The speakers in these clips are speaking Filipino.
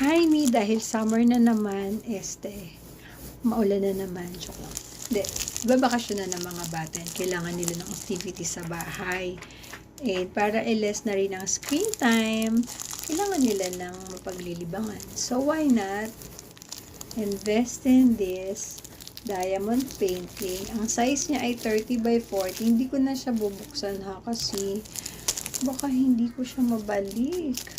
Hi me, dahil summer na naman, maulan na naman, joke lang. Hindi, babakasyon na ng mga bata. Kailangan nila ng activity sa bahay. And para i-less na rin ang screen time, kailangan nila ng mapaglilibangan. So why not invest in this diamond painting? Ang size niya ay 30 by 40. Hindi ko na siya bubuksan ha, kasi baka hindi ko siya mabalik.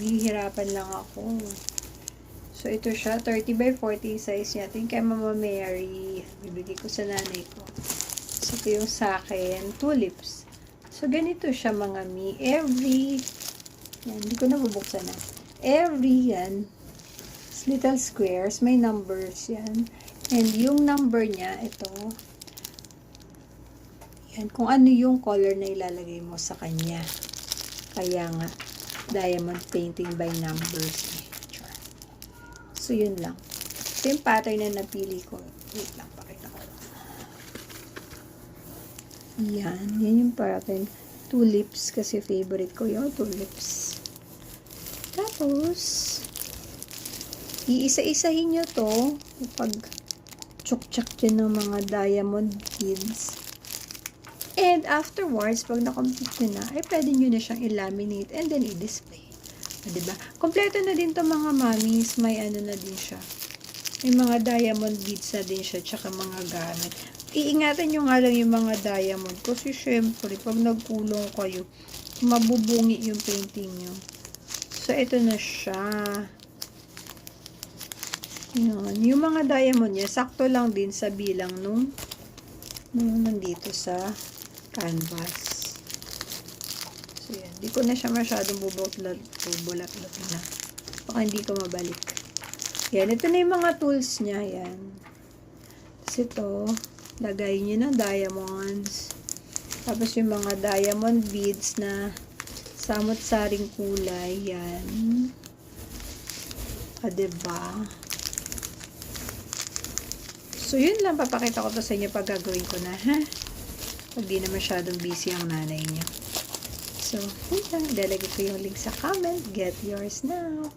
Hihirapan lang ako. So, ito siya. 30 by 40 size niya. Ito yung kay Mama Mary. Bibigay ko sa nanay ko. So, ito yung sa akin. Tulips. So, ganito siya mga mi. Every, yan, hindi ko na bubuksan na. Every, yan, little squares, may numbers yan. And yung number niya, ito, yan, kung ano yung color na ilalagay mo sa kanya. Kaya nga, diamond painting by numbers. So, yun lang. Ito yung pattern na napili ko. Wait lang, pakita ko lang. Yan yung pattern. Tulips, kasi favorite ko yung tulips. Tapos, iisa-isahin nyo to. Pag tsuktsak dyan ng mga diamond beads. And afterwards, pag na-complete nyo na, ay pwede nyo na siyang i-laminate and then i-display. Diba? Kompleto na din to mga mommies. May ano na din siya. May mga diamond beads na din siya, tsaka mga gamit. Iingatan nyo nga lang yung mga diamond. Kasi syempre, pag nagkulong kayo, mabubungi yung painting nyo. So, ito na siya. Yun. Yung mga diamond niya, sakto lang din sa bilang nung nandito sa canvas. So, yan. Hindi ko na siya masyadong bubulat-bulat na. Baka hindi ko mabalik. Yan. Ito na yung mga tools niya. Yan. Tapos ito, lagay niyo ng diamonds. Tapos yung mga diamond beads na samot-saring kulay. Yan. Diba? So, yun lang. Papakita ko to sa inyo pag gagawin ko na, ha? Pag di na masyadong busy ang nanay niyo. So, yun lang. Ilalagay ko yung link sa comment. Get yours now.